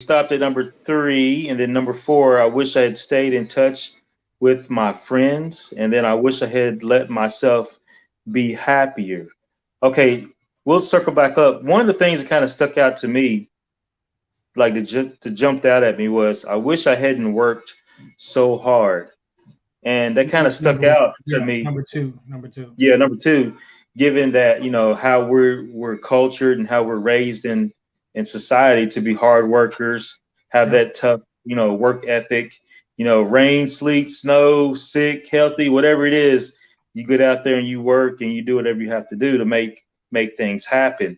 stopped at number three, and then number four, I wish I had stayed in touch with my friends, and then I wish I had let myself be happier. Okay, we'll circle back up. One of the things that kind of stuck out to me, like that jumped out at me, was I wish I hadn't worked so hard, and that kind of It's stuck number out to yeah, me. number two, number two. Yeah, number two, given that how we're cultured and how we're raised in society to be hard workers, have Yep. that tough work ethic. Rain, sleet, snow, sick, healthy, whatever it is, you get out there and you work and you do whatever you have to do to make things happen.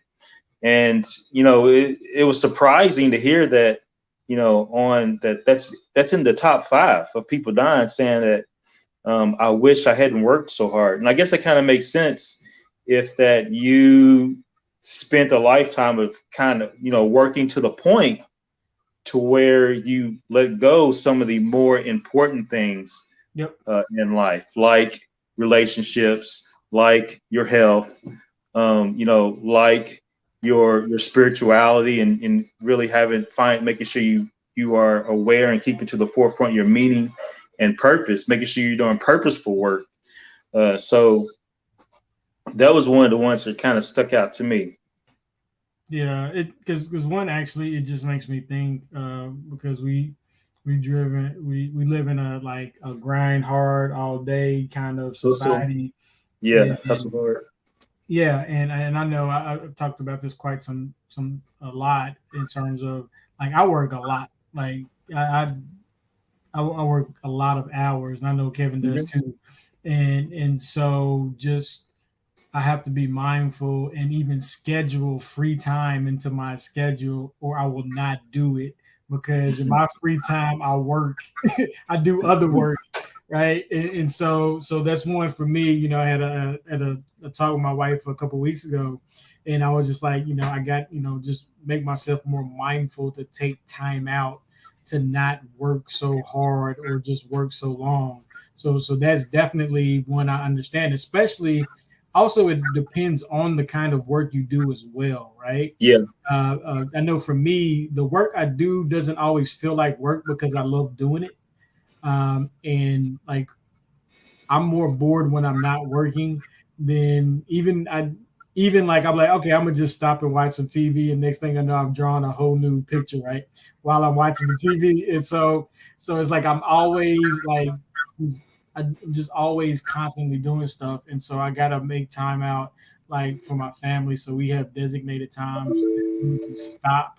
And it was surprising to hear that on that's in the top five of people dying, saying that I wish I hadn't worked so hard. And I guess that kind of makes sense if that you spent a lifetime of kind of, working to the point to where you let go some of the more important things Yep. in life, like relationships, like your health, like your spirituality, and really making sure you are aware and keeping to the forefront your meaning and purpose, making sure you're doing purposeful work. So that was one of the ones that kind of stuck out to me. Yeah, it because one actually it just makes me think because we live in a like a grind hard all day kind of Hustle, society. yeah, hustle And hard. yeah, and I know I've talked about this quite some a lot in terms of like I work a lot. Like I work a lot of hours, and I know Kevin does Hmm. too. And so just I have to be mindful and even schedule free time into my schedule, or I will not do it because in my free time I work, I do other work, right? And so that's one for me. I had a talk with my wife a couple weeks ago, and I was just like, I got just make myself more mindful to take time out to not work so hard or just work so long. So that's definitely one I understand, especially also it depends on the kind of work you do as well, right? Yeah, I know for me, the work I do doesn't always feel like work because I love doing it. And like I'm more bored when I'm not working than even like I'm like, okay, I'm gonna just stop and watch some TV, and next thing I know, I'm drawing a whole new picture, right? While I'm watching the TV. And so it's like I'm always like I'm just always constantly doing stuff. And so I gotta make time out like for my family. So we have designated times that we just stop,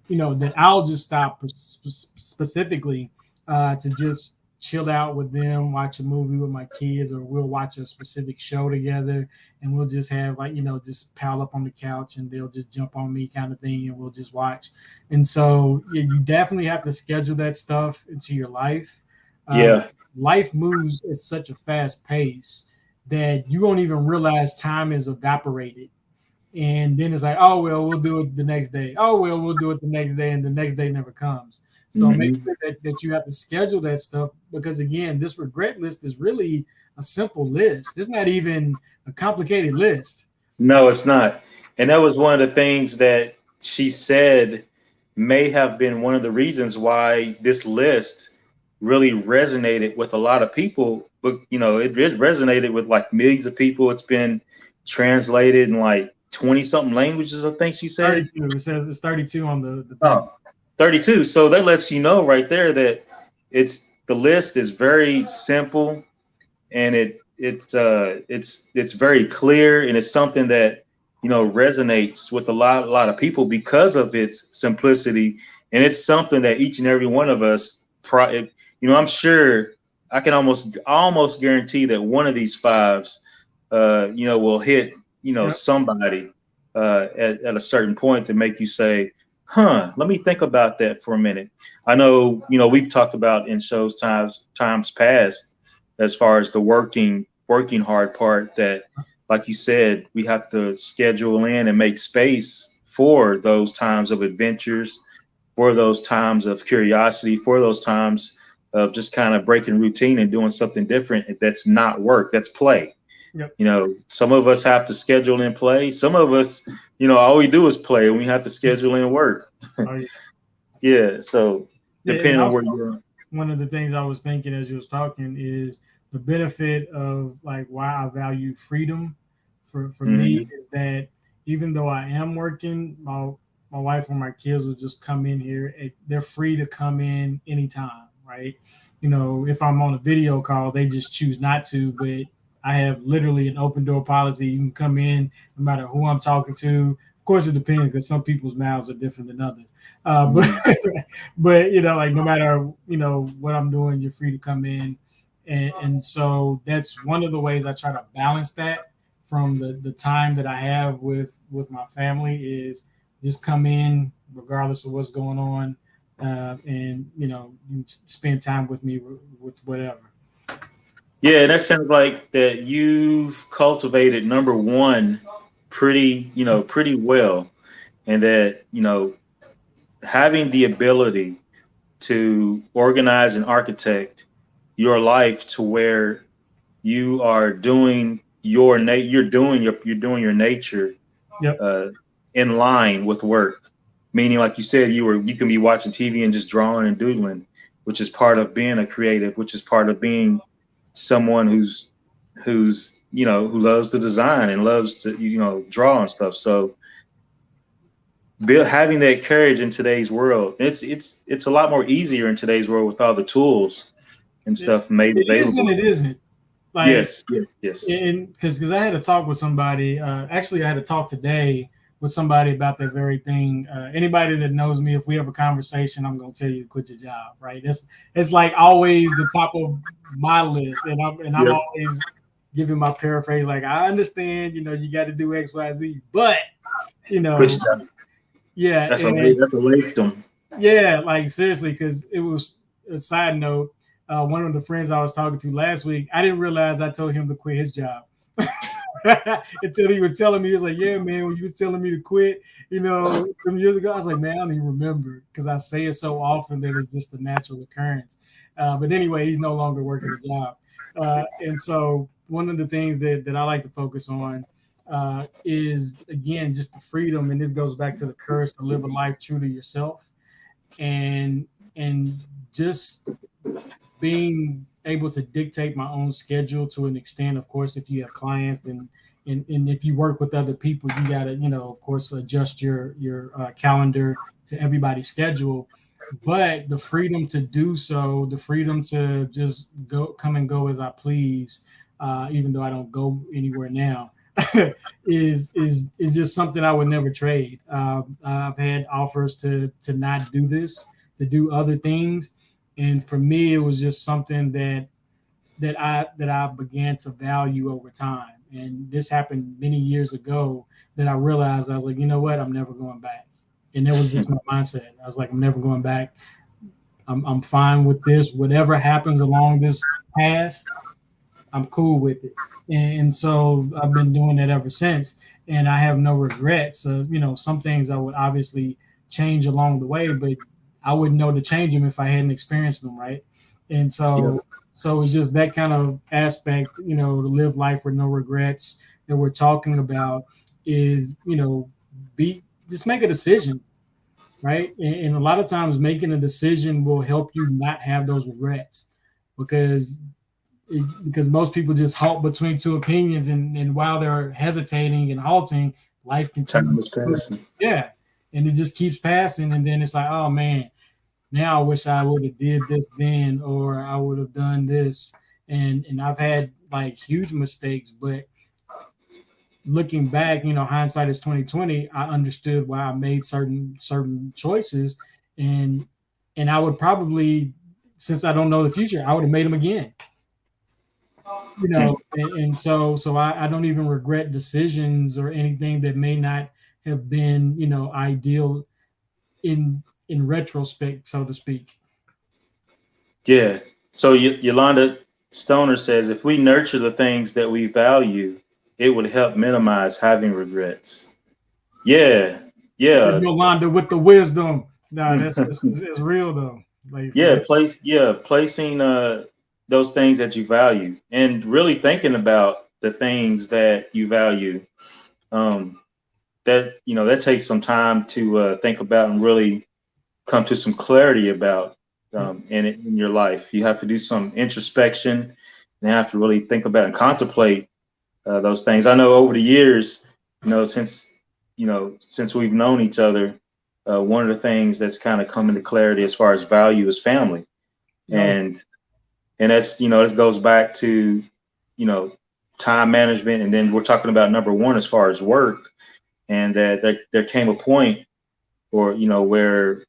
that I'll just stop specifically to just chill out with them, watch a movie with my kids, or we'll watch a specific show together, and we'll just have like just pile up on the couch, and they'll just jump on me, kind of thing, and we'll just watch. And so yeah, you definitely have to schedule that stuff into your life. Uh, yeah, Life moves at such a fast pace that you won't even realize time is evaporated, and then it's like, oh well, we'll do it the next day. Oh well, we'll do it the next day, and the next day never comes. So make hmm, sure that you have to schedule that stuff, because again, this regret list is really a simple list. It's not even a complicated list. no, it's not. And that was one of the things that she said may have been one of the reasons why this list really resonated with a lot of people. But it resonated with like millions of people. It's been translated in like 20 something languages, I think she said. 32. It says it's 32 on the thing. Oh, 32. So that lets you know right there that the list is very simple, and it's very clear, and it's something that resonates with a lot of people because of its simplicity, and it's something that each and every one of us I'm sure I can almost guarantee that one of these fives will hit Yep. somebody at a certain point to make you say, huh, let me think about that for a minute. I know we've talked about in shows times past, as far as the working hard part, that like you said, we have to schedule in and make space for those times of adventures, for those times of curiosity, for those times of just kind of breaking routine and doing something different. That's not work, that's play. Yep. Some of us have to schedule in play. Some of us, all we do is play, and we have to schedule in work. Oh yeah. Yeah. So Yeah, and depending on also where you're, one of the things I was thinking as you was talking is the benefit of like why I value freedom for me Mhm. is that even though I am working, my wife or my kids will just come in here. They're free to come in anytime, right? You know, if I'm on a video call, they just choose not to, but I have literally an open door policy. You can come in no matter who I'm talking to. Of course, it depends because some people's mouths are different than others. But Mhm. but you know, like no matter what I'm doing, you're free to come in, and so that's one of the ways I try to balance that from the time that I have with my family is just come in regardless of what's going on, and you spend time with me with whatever. Yeah, that sounds like that you've cultivated number one pretty well, and that having the ability to organize and architect your life to where you are doing you're doing your nature Yep. uh, in line with work. Meaning, like you said, you can be watching TV and just drawing and doodling, which is part of being a creative, which is part of being someone who loves to design and loves to draw and stuff. So having that courage in today's world, it's a lot more easier in today's world with all the tools and It, stuff made it is and available. it isn't. Like, Yes, yes, yes. and because I had a talk with somebody. Actually, I had a talk today with somebody about that very thing. Anybody that knows me, if we have a conversation, I'm gonna tell you to quit your job. Right? It's like always the top of my list, and I'm Yeah. always giving my paraphrase. Like I understand, you got to do X, Y, Z, but you Quit know, your job. yeah, That's a and that's a waste. yeah, like seriously, because it was a side note. One of the friends I was talking to last week, I didn't realize I told him to quit his job until he was telling me. He was like, "Yeah, man, when you was telling me to quit, some years ago." I was like, "Man, I don't even remember because I say it so often that it's just a natural occurrence." But anyway, he's no longer working the job, and so one of the things that I like to focus on is again just the freedom, and this goes back to the courage to live a life true to yourself and and just being able to dictate my own schedule to an extent. Of course, if you have clients, then and if you work with other people, you got to of course adjust your calendar to everybody's schedule. But the freedom to do so, the freedom to just come and go as I please, even though I don't go anywhere now, is just something I would never trade. I've had offers to not do this, to do other things, and for me, it was just something that I began to value over time. And this happened many years ago that I realized I was like, you know what, I'm never going back. And that was just my mindset. I was like, I'm never going back. I'm fine with this. Whatever happens along this path, I'm cool with it. And so I've been doing that ever since. And I have no regrets. Some things I would obviously change along the way, but I wouldn't know to change them if I hadn't experienced them, right? And Yeah. so it's just that kind of aspect, to live life with no regrets that we're talking about is, be just make a decision, right? And a lot of times making a decision will help you not have those regrets because because most people just halt between two opinions, and while they're hesitating and halting, life Time continues. is passing. Yeah, and it just keeps passing, and then it's like, oh man, now I wish I would have did this then, or I would have done this, and I've had like huge mistakes, but looking back, hindsight is 2020. I understood why I made certain choices, and I would probably, since I don't know the future, I would have made them again. Hmm. And so I don't even regret decisions or anything that may not have been ideal in retrospect, so to speak. Yeah. So Yolanda Stoner says if we nurture the things that we value, it would help minimize having regrets. Yeah. There's Yeah. Yolanda with the wisdom. Nah, that's Hmm. it's real though. Like for Yeah. real. Placing those things that you value and really thinking about the things that you value. Um, that takes some time to think about and really come to some clarity about in your life. You have to do some introspection and have to really think about and contemplate those things. I know over the years, since we've known each other, one of the things that's kind of come into clarity as far as value is family. And that's, this goes back to, time management. And then we're talking about number one, as far as work, and that there came a point or, where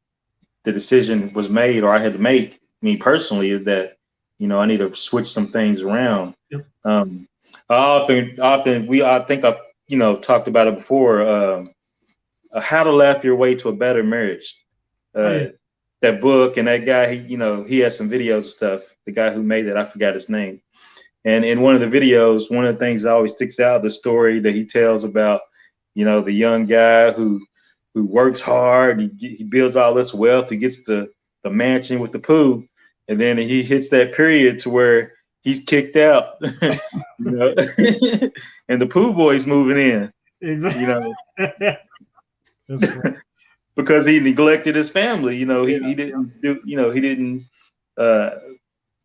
the decision was made, or I had to make, me personally, is that, I need to switch some things around. Yep. I think I've, talked about it before, How to Laugh Your Way to a Better Marriage. That book, and that guy, he has some videos and stuff. The guy who made it, I forgot his name. And in one of the videos, one of the things that always sticks out, the story that he tells about, the young guy who works hard, he builds all this wealth, he gets the mansion with the pool, and then he hits that period to where he's kicked out, and the pool boy's moving in, exactly. Because he neglected his family. He didn't do, he didn't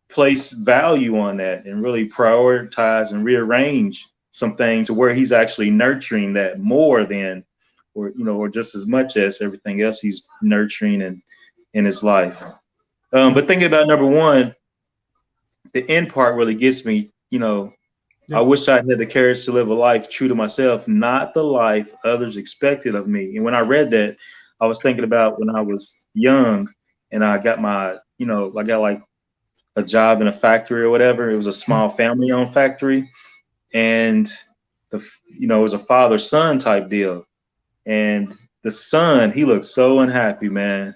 place value on that and really prioritize and rearrange some things to where he's actually nurturing that more than, or just as much as everything else he's nurturing in his life. But thinking about number one, the end part really gets me. I wish I had the courage to live a life true to myself, not the life others expected of me. And when I read that, I was thinking about when I was young and I got my, I got like a job in a factory or whatever. It was a small family-owned factory, and it was a father-son type deal. And the son, he looked so unhappy, man.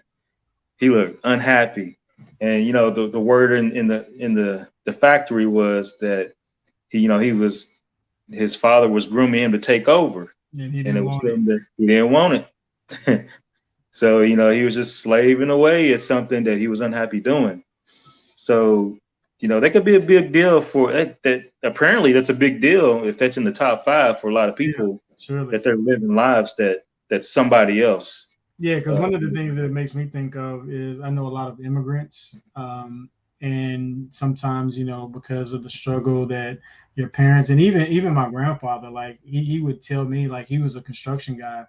He looked unhappy. And the word in the factory was that his father was grooming him to take over, and it was something that he didn't want it. So he was just slaving away at something that he was unhappy doing. So that could be a big deal for that. Apparently, that's a big deal if that's in the top 5 for a lot of people. Surely. That they're living lives that's somebody else. Yeah, because one of the things that it makes me think of is I know a lot of immigrants, and sometimes because of the struggle that your parents and even my grandfather, like he would tell me, like he was a construction guy,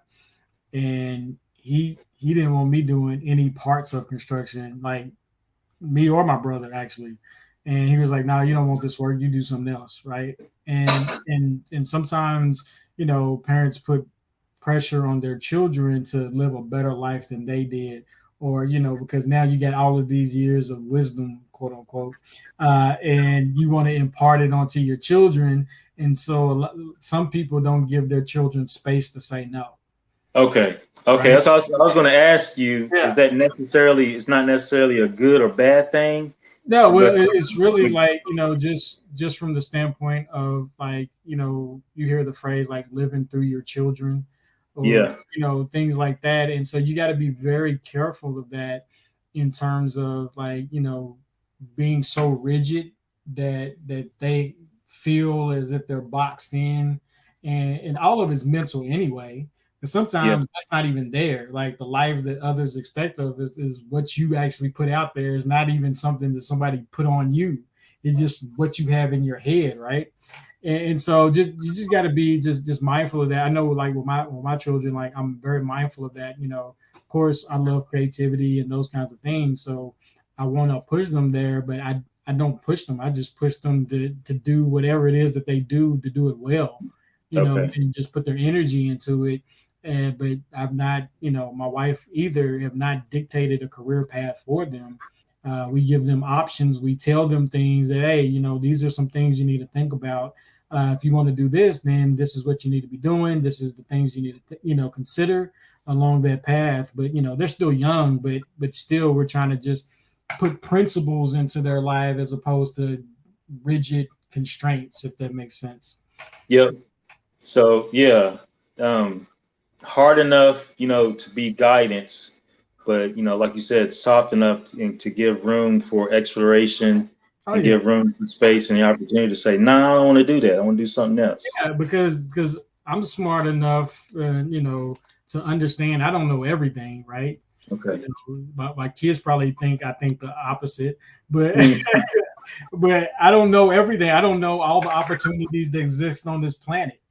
and he didn't want me doing any parts of construction, like me or my brother actually. And he was like, "No, you don't want this work. You do something else, right?" And sometimes parents put pressure on their children to live a better life than they did, or because now you get all of these years of wisdom, quote unquote, and you want to impart it onto your children. And so some people don't give their children space to say no. Okay. Right? That's what I was going to ask you. Yeah. Is that necessarily? It's not necessarily a good or bad thing. No, well, it's really like just from the standpoint of like you hear the phrase like living through your children. Or, things like that. And so you got to be very careful of that in terms of like, being so rigid that they feel as if they're boxed in, and all of it's mental anyway. Because sometimes that's not even there. Like the life that others expect of is what you actually put out there is not even something that somebody put on you. It's just what you have in your head, right? And so you just got to be just mindful of that. I know like with my children, like I'm very mindful of that. Of course I love creativity and those kinds of things. So I want to push them there, but I don't push them. I just push them to do whatever it is that they do to do it well, and just put their energy into it. But I've not, my wife either have not dictated a career path for them. We give them options. We tell them things that, hey, these are some things you need to think about. If you want to do this, then this is what you need to be doing. This is the things you need to, consider along that path. But, they're still young, but still we're trying to just put principles into their life as opposed to rigid constraints, if that makes sense. Yep. So, hard enough, to be guidance, but, like you said, soft enough to give room for exploration. Give room for space and the opportunity to say, "No, I don't want to do that. I want to do something else." Yeah, because I'm smart enough, to understand I don't know everything, right? Okay. You know, my kids probably I think the opposite, but but I don't know everything. I don't know all the opportunities that exist on this planet,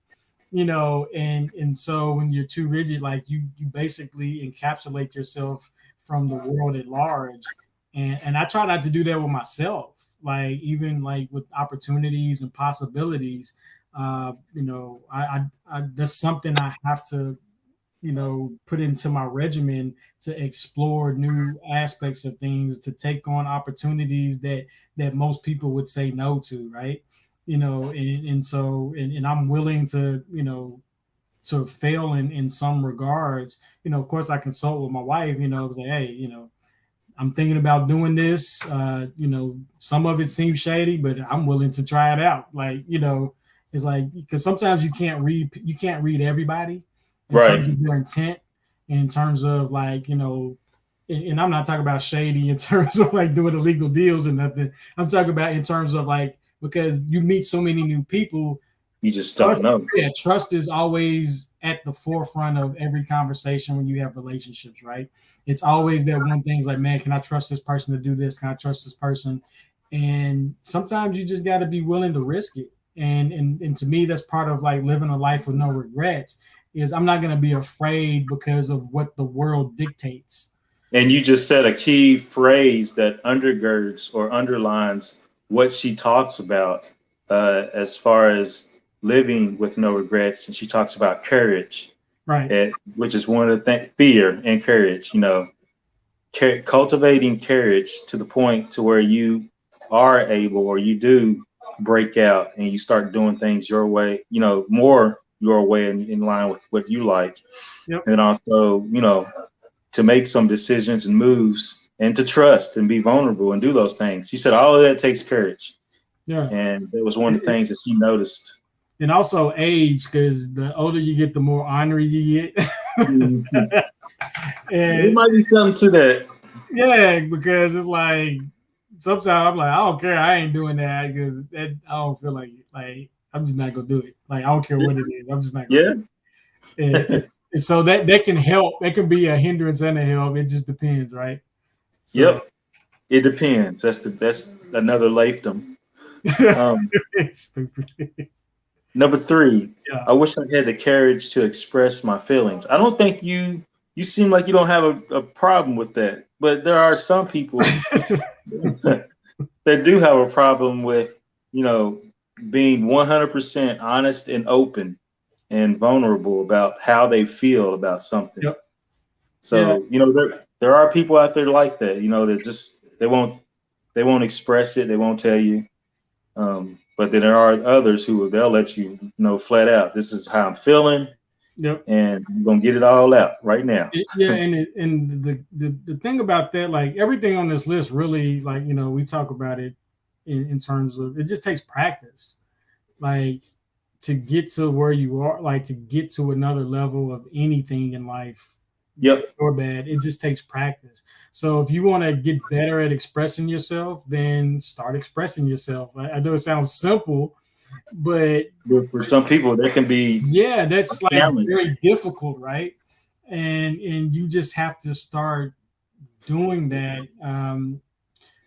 you know, and so when you're too rigid, like you basically encapsulate yourself from the world at large. And I try not to do that with myself, like even like with opportunities and possibilities. You know, I that's something I have to, you know, put into my regimen to explore new aspects of things, to take on opportunities that most people would say no to, right? You know, and so and I'm willing to, you know, to fail in some regards. You know, of course I consult with my wife, you know, say, hey, you know, I'm thinking about doing this. You know, some of it seems shady, but I'm willing to try it out. Like, you know, it's like because sometimes you can't read everybody in terms Right. of their intent, in terms of like, you know, and I'm not talking about shady in terms of like doing illegal deals or nothing. I'm talking about in terms of like because you meet so many new people. You just don't Trust, know. yeah, trust is always at the forefront of every conversation when you have relationships, right? It's always that one thing's like, man, can I trust this person to do this? Can I trust this person? And sometimes you just got to be willing to risk it. And to me, that's part of like living a life with no regrets. Is I'm not going to be afraid because of what the world dictates. And you just said a key phrase that undergirds or underlines what she talks about as far as living with no regrets. And she talks about courage, Right. which is one of the things, fear and courage, you know, cultivating courage to the point to where you are able or you do break out and you start doing things your way, you know, more your way in line with what you like. Yep. And also, you know, to make some decisions and moves and to trust and be vulnerable and do those things. He said all of that takes courage. Yeah. And it was one of the things that she noticed. And also age, because the older you get, the more ornery you get. There And might be something to that. yeah, because it's like sometimes I'm like, I don't care, I ain't doing that because I don't feel like it. Like I'm just not gonna do it. Like I don't care what it is, I'm just not gonna Yeah. do it. And so that can help. That can be a hindrance and a help. It just depends, right? So Yep. It depends. That's another Latham. it's stupid. Number 3, Yeah. I wish I had the courage to express my feelings. I don't think you seem like you don't have a problem with that, but there are some people that do have a problem with, you know, being 100% honest and open and vulnerable about how they feel about something. Yep. Yeah. So, you know, there are people out there like that, you know, that just they won't express it, they won't tell you. But then there are others who they'll let you know flat out, this is how I'm feeling, Yep. and I'm gonna get it all out right now. Yeah, and the thing about that, like everything on this list, really, like you know, we talk about it in terms of it just takes practice, like to get to where you are, like to get to another level of anything in life, Yep. good or bad. It just takes practice. So if you want to get better at expressing yourself, then start expressing yourself. I know it sounds simple, but For some people, there can be yeah, that's a like challenge. very difficult, right? And you just have to start doing that.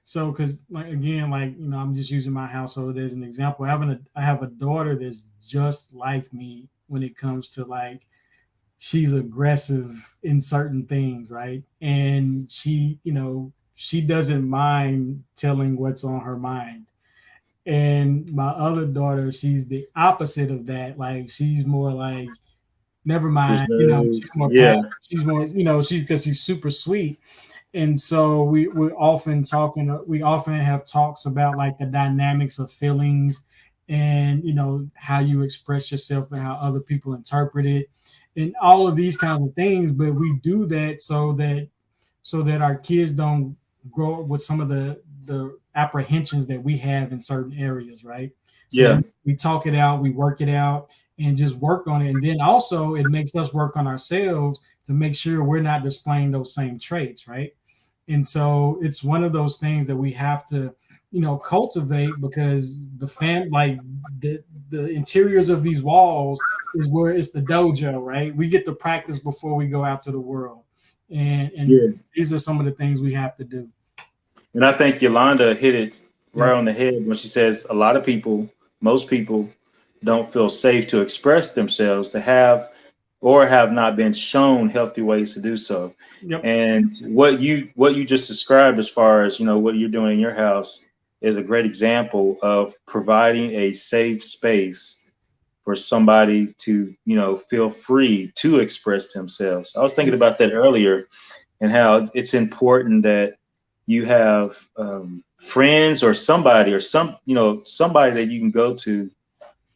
So because like again, like you know, I'm just using my household as an example. I have a daughter that's just like me when it comes to like she's aggressive in certain things, right? And she, you know, she doesn't mind telling what's on her mind. And my other daughter, she's the opposite of that. Like she's more like, never mind, you know, she's Reserved. more Yeah. she's more, you know, she's because she's super sweet. And so we often have talks about like the dynamics of feelings and you know how you express yourself and how other people interpret it and all of these kinds of things. But we do that so that our kids don't grow up with some of the apprehensions that we have in certain areas, right? So Yeah. we talk it out, we work it out, and just work on it. And then also it makes us work on ourselves to make sure we're not displaying those same traits, right? And so it's one of those things that we have to, you know, cultivate because like the interiors of these walls is where it's the dojo, right? We get to practice before we go out to the world. And these are some of the things we have to do. And I think Yolanda hit it right on the head when she says a lot of people, most people, don't feel safe to express themselves, to have or have not been shown healthy ways to do so. Yep. And what you just described, as far as what you're doing in your house, is a great example of providing a safe space for somebody to feel free to express themselves. I was thinking about that earlier, and how it's important that you have friends or somebody or somebody that you can go to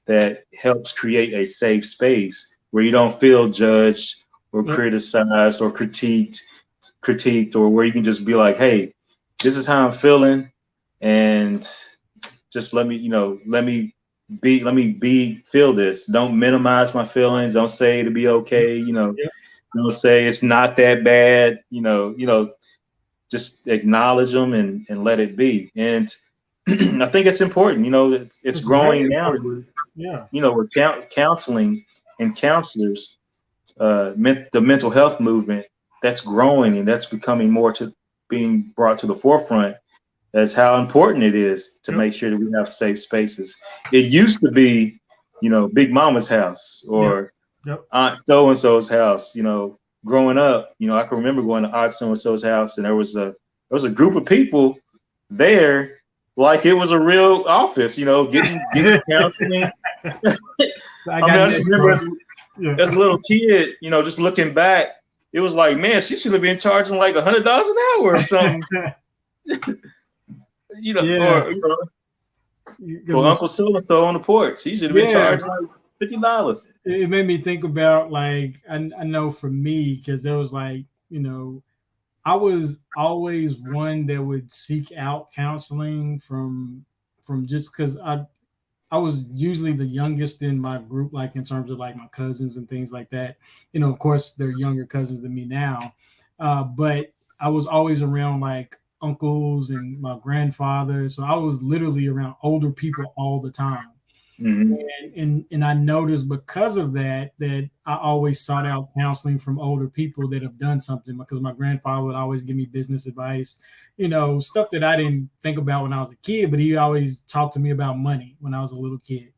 that helps create a safe space where you don't feel judged or criticized or critiqued, or where you can just be like, hey, this is how I'm feeling, and just let me feel this. Don't minimize my feelings. Don't say it'll be okay. Don't say it's not that bad. Just acknowledge them and let it be. And I think it's important. It's growing now. With counseling and counselors, the mental health movement, that's growing, and that's becoming more to being brought to the forefront as how important it is to make sure that we have safe spaces. It used to be, Big Mama's house or Aunt so-and-so's house. Growing up, I can remember going to Aunt so-and-so's house, and there was a group of people there, like it was a real office, getting counseling. I just remember as a little kid, just looking back, it was like, man, she should have been charging like $100 an hour or something. Or Uncle so-and-so on the porch, he should have been charging like $50. It made me think about, like, I know for me, because there was like, I was always one that would seek out counseling from just because I was usually the youngest in my group, like in terms of like my cousins and things like that. Of course, they're younger cousins than me now, but I was always around like uncles and my grandfather, so I was literally around older people all the time. Mm-hmm. And I noticed because of that I always sought out counseling from older people that have done something, because my grandfather would always give me business advice, stuff that I didn't think about when I was a kid, but he always talked to me about money when I was a little kid.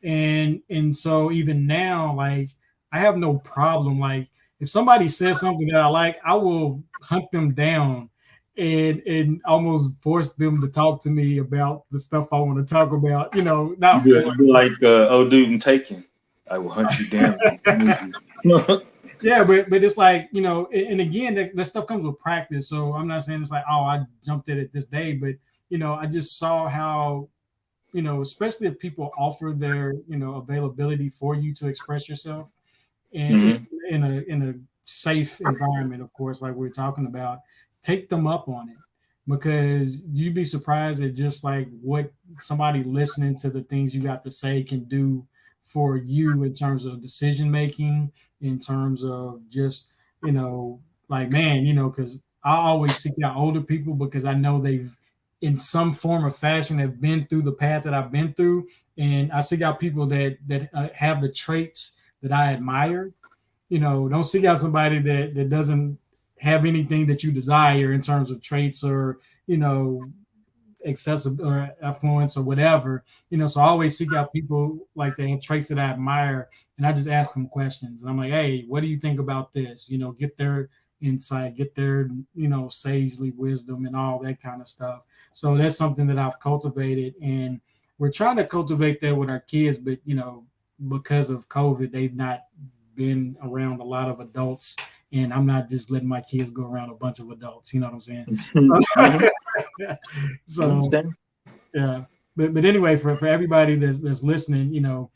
And so even now, like, I have no problem. Like, if somebody says something that I like, I will hunt them down and almost force them to talk to me about the stuff I want to talk about. Not you're like old dude and Taken. I will hunt you down. Yeah, but it's like, and again, that stuff comes with practice. So I'm not saying it's like, oh, I jumped at it this day, but I just saw how, especially if people offer their availability for you to express yourself, and in a safe environment, of course, like we're talking about, take them up on it, because you'd be surprised at just like what somebody listening to the things you got to say can do for you in terms of decision making, in terms of just, like, man, because I always seek out older people because I know they've in some form or fashion have been through the path that I've been through. And I seek out people that have the traits that I admire. Don't seek out somebody that doesn't have anything that you desire in terms of traits or excessive or affluence or whatever. So I always seek out people like they have traits that I admire, and I just ask them questions, and I'm like, hey, what do you think about this? Get their insight, get their sagely wisdom and all that kind of stuff. So that's something that I've cultivated, and we're trying to cultivate that with our kids, but because of COVID, they've not been around a lot of adults, and I'm not just letting my kids go around a bunch of adults. You know what I'm saying? So yeah. But anyway, for everybody that's listening,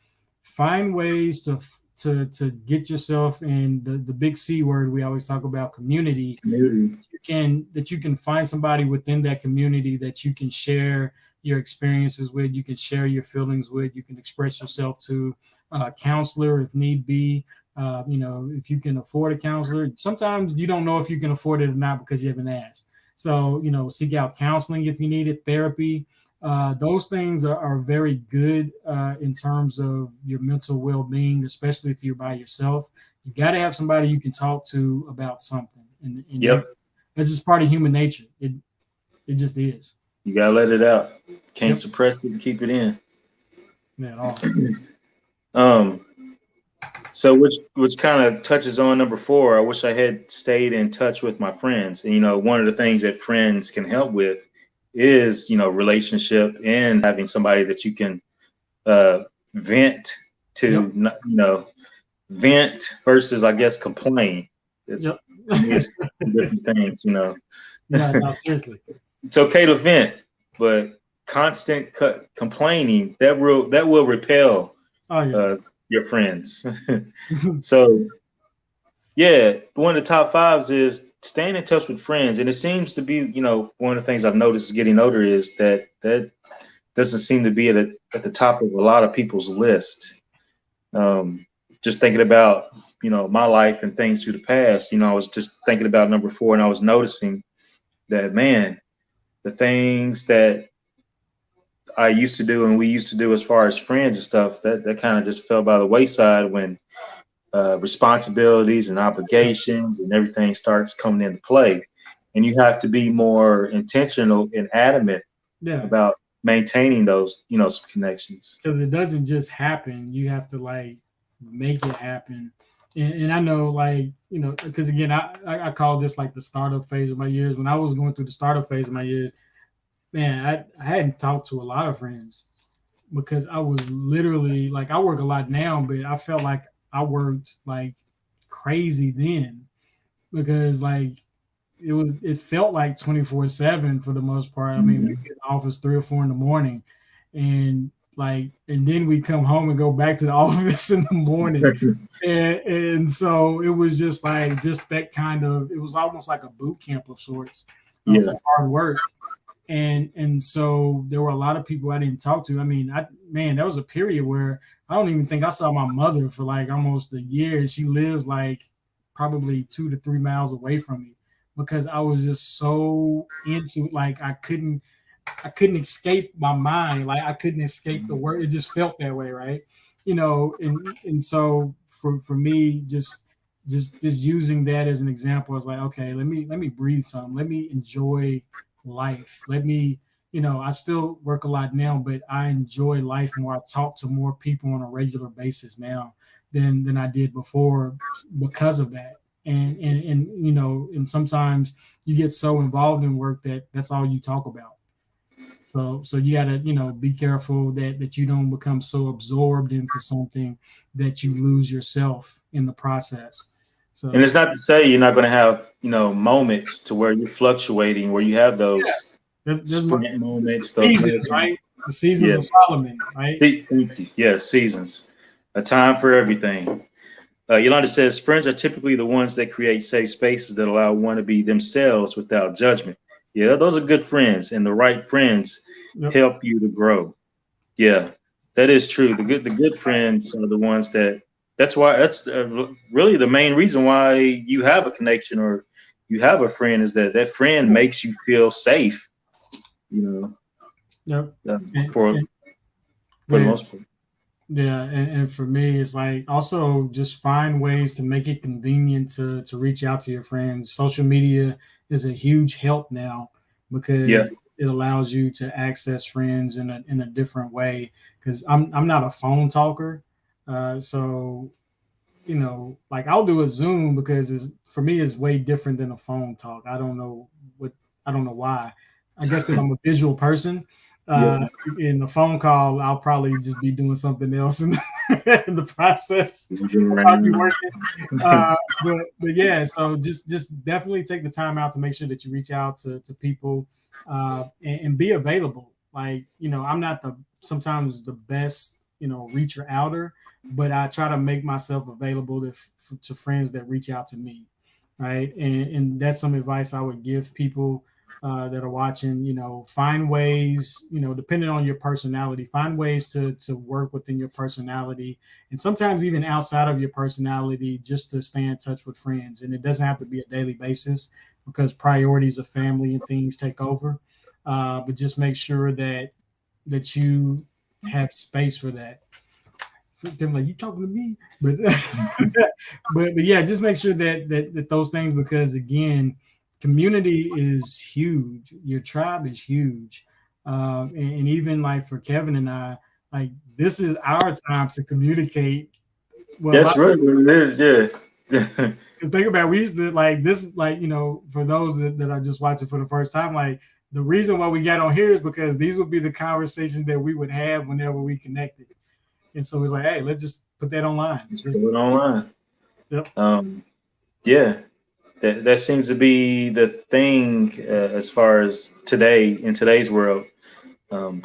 find ways to get yourself in the big C word we always talk about, community. That you can find somebody within that community that you can share your experiences with, you can share your feelings with, you can express yourself to a counselor if need be. If you can afford a counselor, sometimes you don't know if you can afford it or not because you haven't asked. So, seek out counseling if you need it, therapy. Those things are very good in terms of your mental well-being, especially if you're by yourself. You got to have somebody you can talk to about something. and Yep. that's just part of human nature. It just is. You gotta let it out. Can't Yep. suppress it and keep it in. Not at all. Um, so which kind of touches on number 4. I wish I had stayed in touch with my friends. And one of the things that friends can help with is relationship and having somebody that you can vent to. Yep. Vent versus, I guess, complain. It's different things. Yeah, no, seriously. It's okay to vent, but constant complaining that will repel your friends. So, yeah, one of the top 5s is staying in touch with friends, and it seems to be, one of the things I've noticed getting older is that doesn't seem to be at the top of a lot of people's list. Just thinking about, my life and things through the past, I was just thinking about number 4, and I was noticing that, man, the things that I used to do and we used to do as far as friends and stuff, that kind of just fell by the wayside when responsibilities and obligations and everything starts coming into play. And you have to be more intentional and adamant about maintaining those, some connections. Because it doesn't just happen. You have to make it happen. And I know, because again, I call this the startup phase of my years. When I was going through the startup phase of my years, man, I hadn't talked to a lot of friends because I was literally I work a lot now, but I felt like I worked crazy then because it felt like 24/7 for the most part. I mean, we'd be in the office 3 or 4 in the morning, and then we come home and go back to the office in the morning. and so it was just that kind of, it was almost like a boot camp of sorts for hard work. And so there were a lot of people I didn't talk to. I mean, there was a period where I don't even think I saw my mother for almost a year. She lives probably 2 to 3 miles away from me because I was just so into I couldn't escape my mind. I couldn't escape the word. It just felt that way, right? And so for me, just using that as an example, I was like, okay, let me breathe some. Let me enjoy life. Let me, I still work a lot now, but I enjoy life more. I talk to more people on a regular basis now than I did before because of that. And sometimes you get so involved in work that's all you talk about. So you got to, be careful that you don't become so absorbed into something that you lose yourself in the process. So, and it's not to say you're not going to have, moments to where you're fluctuating, where you have those sprint moments, those seasons, right? The seasons of Solomon, right? Yes, seasons. A time for everything. Yolanda says, friends are typically the ones that create safe spaces that allow one to be themselves without judgment. Yeah, those are good friends, and the right friends help you to grow. Yeah, that is true. The good friends are the ones that's really the main reason why you have a connection or you have a friend is that friend makes you feel safe, Yep. For the most part. Yeah, and for me, it's also just find ways to make it convenient to reach out to your friends. Social media is a huge help now because it allows you to access friends in a different way. Because I'm not a phone talker, so I'll do a Zoom because for me it's way different than a phone talk. I don't know why. I guess because I'm a visual person. In the phone call, I'll probably just be doing something else in the process. I'll be working. But yeah, so just definitely take the time out to make sure that you reach out to people and be available. I'm not sometimes the best, reacher outer, but I try to make myself available to friends that reach out to me. Right. And that's some advice I would give people that are watching, find ways, depending on your personality, find ways to work within your personality and sometimes even outside of your personality, just to stay in touch with friends. And it doesn't have to be a daily basis because priorities of family and things take over. But just make sure that you have space for that. them like, you talking to me? But but yeah, just make sure that those things, because again, community is huge. Your tribe is huge. And even like for Kevin and I, like this is our time to communicate. Well, a That's lot really what it is. Yeah. because think about it, we used to like this, like, for those that are just watching for the first time, like the reason why we got on here is because these would be the conversations that we would have whenever we connected. And so it's like, hey, let's just put that online. Just put it online. Yep. Yeah, that seems to be the thing as far as today in today's world.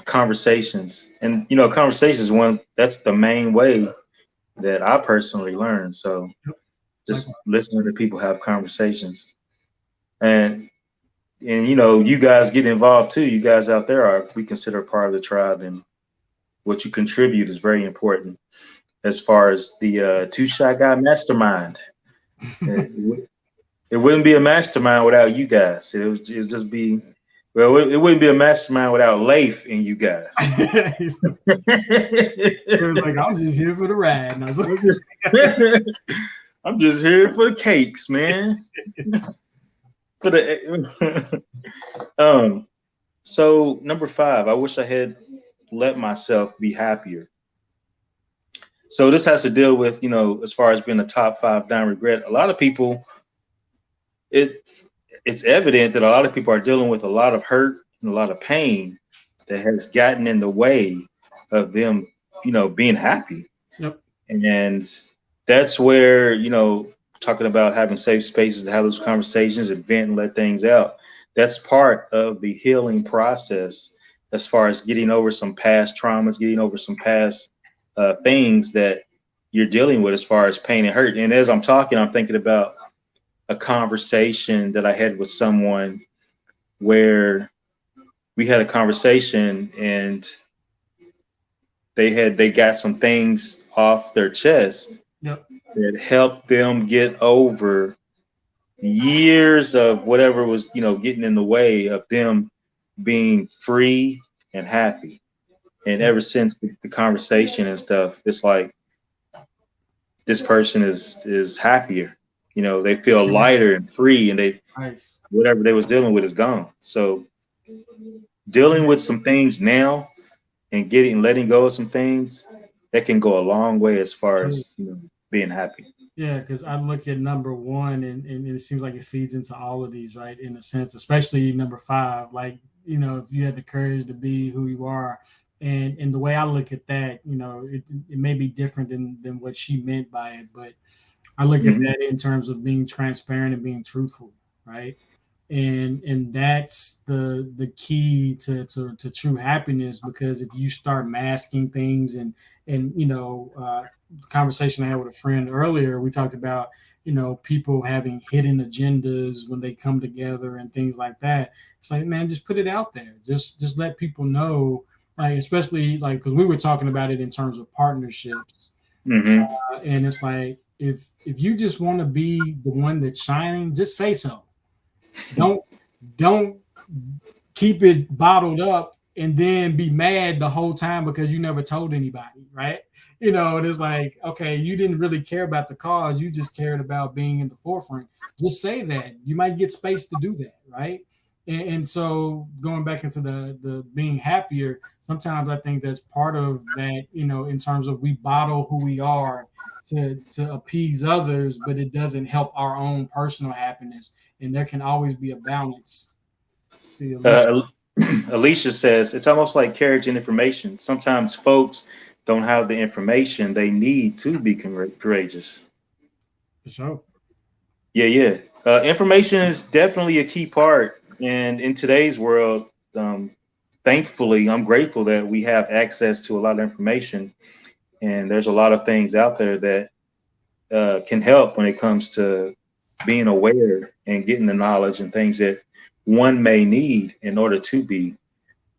Conversations, and conversations, that's the main way that I personally learn. So just listening to people have conversations, and you guys get involved too. You guys out there we consider part of the tribe, and what you contribute is very important. As far as the Two Shot Guy Mastermind, it wouldn't be a mastermind without you guys. It would just be, well, it wouldn't be a mastermind without Leif and you guys. It was like, I'm just here for the ride. And I was like, I'm just here for the cakes, man. For the so number 5, I wish I had let myself be happier. So this has to deal with, as far as being a top 5 down regret. A lot of people, it's evident that a lot of people are dealing with a lot of hurt and a lot of pain that has gotten in the way of them, being happy. Yep. And that's where, talking about having safe spaces to have those conversations and vent and let things out. That's part of the healing process as far as getting over some past traumas, getting over some past things that you're dealing with as far as pain and hurt. And as I'm talking, I'm thinking about a conversation that I had with someone where we had a conversation and they got some things off their chest. Yep. That helped them get over years of whatever was, getting in the way of them being free and happy. And ever since the conversation and stuff, it's like this person is happier. They feel lighter and free, and whatever they was dealing with is gone. So dealing with some things now and letting go of some things, that can go a long way as far as being happy. Yeah, because I look at number 1 and it seems like it feeds into all of these, right? In a sense, especially number 5, like, if you had the courage to be who you are. And the way I look at that, it may be different than what she meant by it, but I look at that in terms of being transparent and being truthful, right? And that's the key to true happiness, because if you start masking things and conversation I had with a friend earlier, we talked about people having hidden agendas when they come together and things like that. It's like, man, just put it out there. Just let people know, like, especially like, because we were talking about it in terms of partnerships. And it's like, if you just want to be the one that's shining, just say so. Don't keep it bottled up and then be mad the whole time because you never told anybody, right? And it's like, okay, you didn't really care about the cause, you just cared about being in the forefront. Just say that. You might get space to do that, right? And so going back into the being happier, sometimes I think that's part of that, in terms of we bottle who we are to appease others, but it doesn't help our own personal happiness. And there can always be a balance. See, Alicia says it's almost like carriage and information. Sometimes folks don't have the information they need to be courageous. For sure. Yeah. Information is definitely a key part. And in today's world, thankfully, I'm grateful that we have access to a lot of information. And there's a lot of things out there that can help when it comes to being aware and getting the knowledge and things that one may need in order to be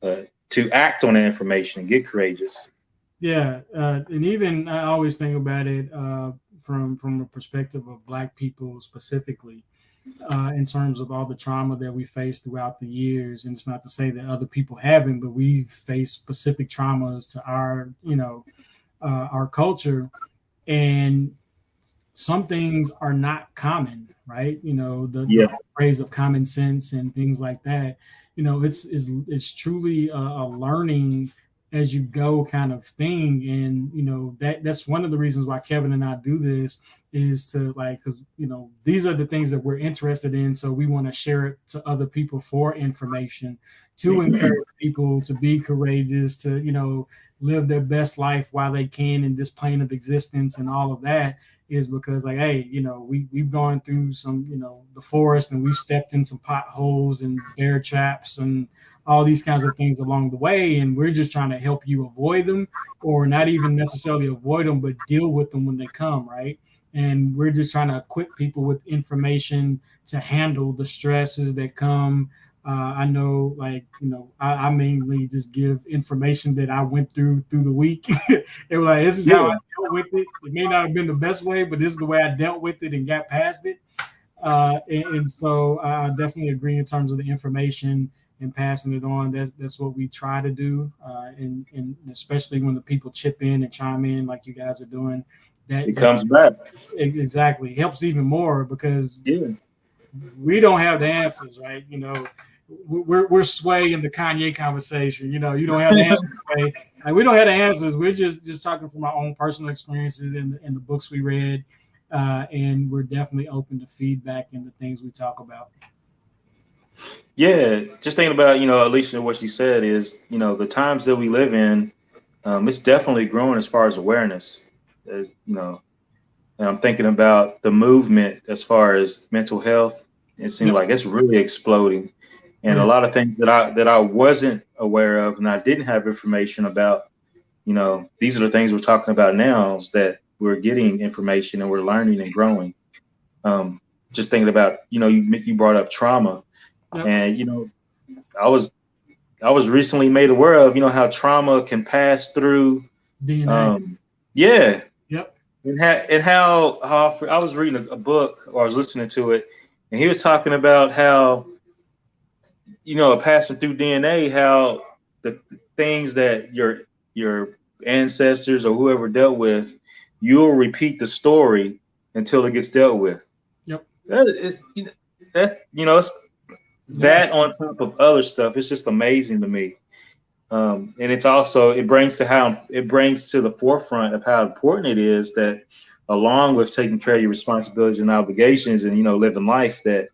to act on the information and get courageous. Yeah, and even I always think about it from a perspective of Black people specifically, in terms of all the trauma that we faced throughout the years. And it's not to say that other people haven't, but we've faced specific traumas to our, our culture, and some things are not common, right? You know, the Yeah. whole phrase of common sense and things like that. You know, it's truly a learning as you go kind of thing, and you know that's one of the reasons why Kevin and I do this is to like because you know these are the things that we're interested in, so we want to share it to other people for information, to encourage people to be courageous, to you know live their best life while they can in this plane of existence and all of that is because like hey you know we've gone through some you know the forest and we've stepped in some potholes and bear traps and all these kinds of things along the way, and we're just trying to help you avoid them or not even necessarily avoid them but deal with them when they come, right? And we're just trying to equip people with information to handle the stresses that come. I know, like you know, I mainly just give information that I went through the week. It was like this is how I Yeah. dealt with it. It may not have been the best way, but this is the way I dealt with it and got past it. And so I definitely agree in terms of the information and passing it on. That's what we try to do, and especially when the people chip in and chime in like you guys are doing. It That comes back. exactly helps even more because Yeah. we don't have the answers, right? You know, we're Sway in the Kanye conversation. You know, you don't have the answers, Sway. Like we don't have the answers. We're just talking from our own personal experiences in the books we read, and we're definitely open to feedback in the things we talk about. Yeah. Just thinking about, Alicia, what she said is, the times that we live in, it's definitely growing as far as awareness. As and I'm thinking about the movement as far as mental health. It seems Yep. like it's really exploding, Oh and a yeah. lot of things that I wasn't aware of and I didn't have information about. These are the things we're talking about now. Is that we're getting information and we're learning and growing. Um, just thinking about, you brought up trauma, Yep. and I was I was recently made aware of, how trauma can pass through. DNA. Um, yeah, Yep. and how I was reading a book or I was listening to it, and he was talking about how passing through DNA, how the things that your ancestors or whoever dealt with, you'll repeat the story until it gets dealt with. Yep. That is it's Yeah. that on top of other stuff. It's just amazing to me. And it's also it brings to the forefront of how important it is that along with taking care of your responsibilities and obligations and living life that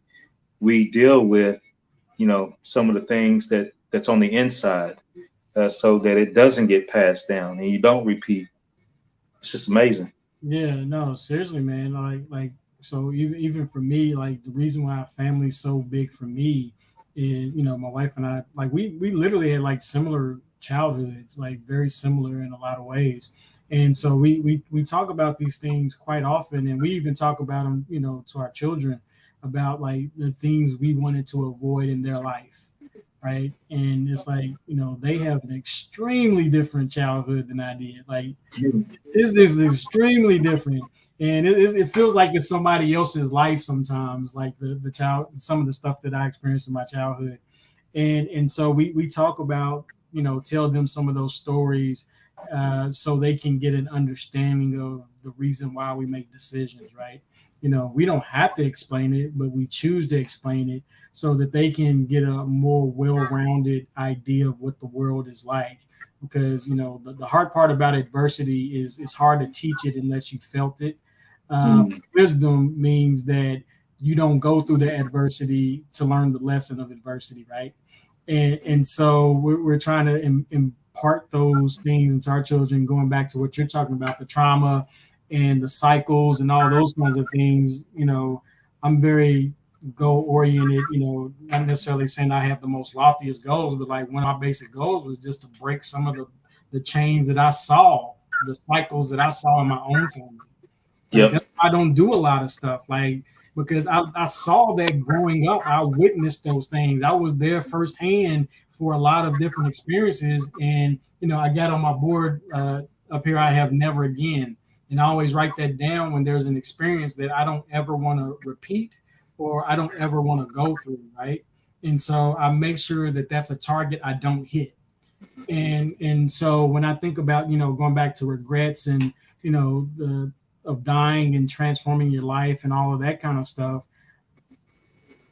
we deal with some of the things that's on the inside, so that it doesn't get passed down and you don't repeat. It's just amazing. Yeah, no, seriously, man. So even for me, like the reason why family's so big for me is, you know, my wife and I, like we literally had like similar childhoods, like very similar in a lot of ways. And so we talk about these things quite often, and we even talk about them, you know, to our children about like the things we wanted to avoid in their life, right? And it's like, you know, they have an extremely different childhood than I did. Like this is extremely different, and it feels like it's somebody else's life sometimes. Like the child, some of the stuff that I experienced in my childhood, and so we talk about you know tell them some of those stories, so they can get an understanding of the reason why we make decisions. Right? You know, we don't have to explain it, but we choose to explain it so that they can get a more well-rounded idea of what the world is like because you know the hard part about adversity is it's hard to teach it unless you felt it. Mm. Wisdom means that you don't go through the adversity to learn the lesson of adversity, right? And so we're trying to impart those things into our children, going back to what you're talking about, the trauma and the cycles and all those kinds of things. You know, I'm very goal oriented, you know, not necessarily saying I have the most loftiest goals, but like one of my basic goals was just to break some of the chains that I saw, the cycles that I saw in my own family. Like Yep. that's why I don't do a lot of stuff. Like because I saw that growing up. I witnessed those things. I was there firsthand for a lot of different experiences. And you know, I got on my board up here, I have never again. And I always write that down when there's an experience that I don't ever want to repeat or I don't ever want to go through, right? And so I make sure that that's a target I don't hit. And so when I think about, going back to regrets and, of dying and transforming your life and all of that kind of stuff,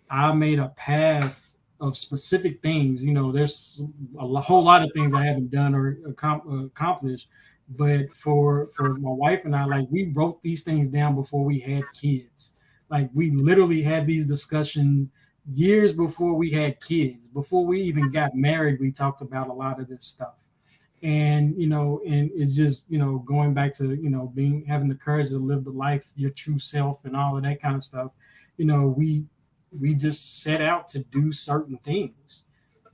I made a path of specific things. There's whole lot of things I haven't done or accomplished, but for my wife and I, like, we wrote these things down before we had kids. Like, we literally had these discussions years before we had kids. Before we even got married, we talked about a lot of this stuff. And and it's just going back to having the courage to live the life, your true self, and all of that kind of stuff. We just set out to do certain things,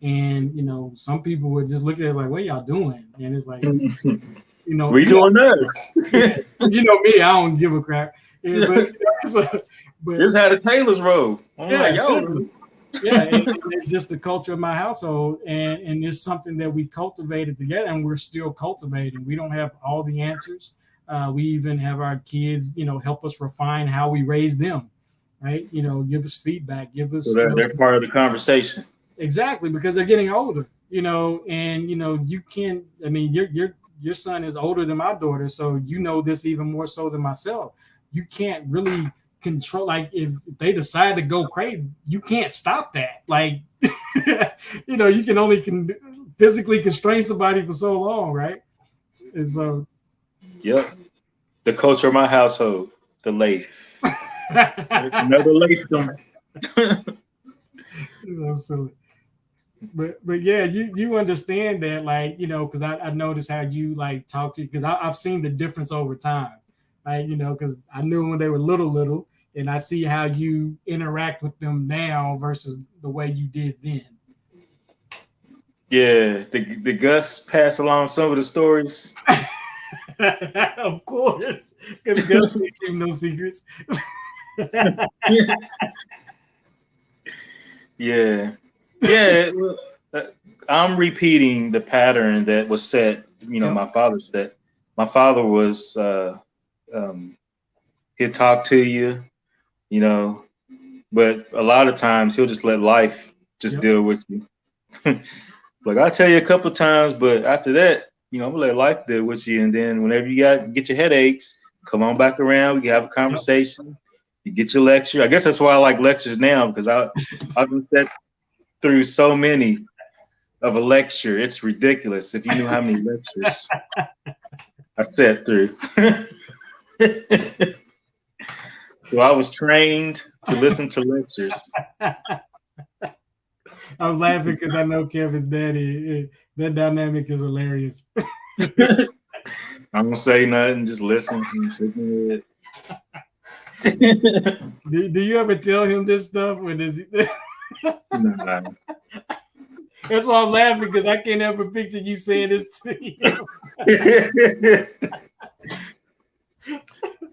and some people would just look at it like, what y'all doing? And it's like, we doing this. Me, I don't give a crap. Yeah, But this is how the Taylors roll. It's just the culture of my household, and it's something that we cultivated together, and we're still cultivating. We don't have all the answers. We even have our kids, help us refine how we raise them, right? Give us feedback, give us. So they're part of the conversation. Exactly, because they're getting older, and you can't. I mean, your son is older than my daughter, so this even more so than myself. You can't really control, like, if they decide to go crazy, you can't stop that. Like, you can only physically constrain somebody for so long, right? And so, yep, the culture of my household, the Leif. Another Leifdom. Silly. But yeah, you understand that, like, because I noticed how you, like, talk to, because I've seen the difference over time. Like, because I knew when they were little, and I see how you interact with them now versus the way you did then. Yeah, the Gus pass along some of the stories. Of course, because Gus can't keep no secrets. Yeah. I'm repeating the pattern that was set. My father set. My father was he'd talk to you, but a lot of times he'll just let life just deal with you. Like, I'll tell you a couple of times, but after that, I'm gonna let life deal with you. And then whenever you get your headaches, come on back around. We can have a conversation. You get your lecture. I guess that's why I like lectures now, because I've been set through so many of a lecture. It's ridiculous. If you knew how many lectures I sat through. So I was trained to listen to lectures. I'm laughing because I know Kevin's daddy. That dynamic is hilarious. I'm gonna say nothing, just listen. Do you ever tell him this stuff? Or does he... Nah. That's why I'm laughing, because I can't ever picture you saying this to him.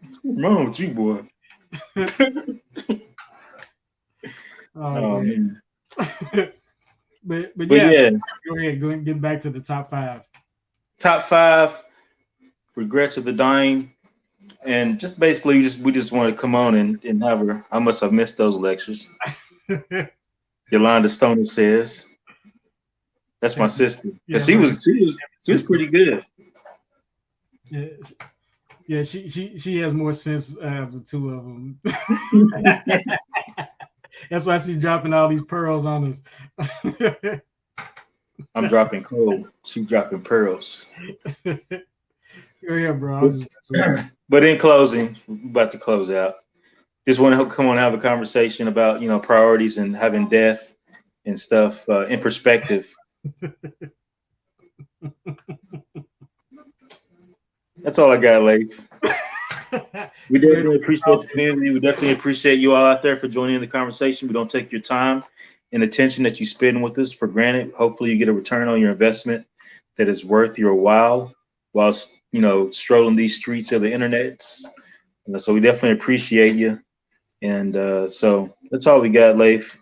What's wrong with you, boy? Oh man. But yeah. Go ahead. Go and get back to the top 5. Top 5 regrets of the dying, and just basically, we just want to come on and have her. I must have missed those lectures. Yolanda Stoner says, "That's my sister." Yeah, she was pretty good. Yeah, she has more sense out of the two of them. That's why she's dropping all these pearls on us. I'm dropping coal. She's dropping pearls. Go ahead, bro. But in closing, we're about to close out. Just want to come on and have a conversation about, priorities and having death and stuff in perspective. That's all I got, Leif. We definitely appreciate the community. We definitely appreciate you all out there for joining the conversation. We don't take your time and attention that you spend with us for granted. Hopefully you get a return on your investment that is worth your while whilst, strolling these streets of the internet. So we definitely appreciate you. And so that's all we got, Leif.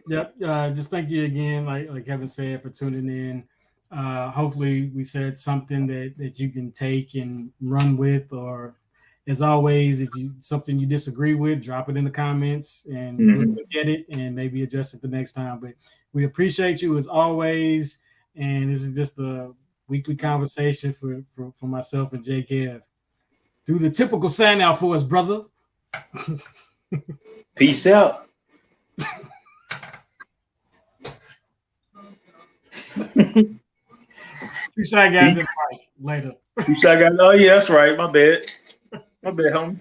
Yep. Just thank you again, like Kevin said, for tuning in. Hopefully we said something that you can take and run with, or as always, if something you disagree with, drop it in the comments and we'll look at it and maybe adjust it the next time. But we appreciate you as always. and this is just a weekly conversation for myself and Jay Kev. Do the typical sign out for us, brother. Peace out. Two Shy Guys and Mike. Later. Two Shy Guys. Oh yeah, that's right. My bad. My bad, homie.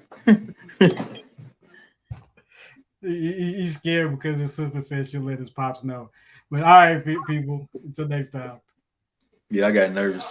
He's scared because his sister said she'll let his pops know. But all right, people. Until next time. Yeah, I got nervous.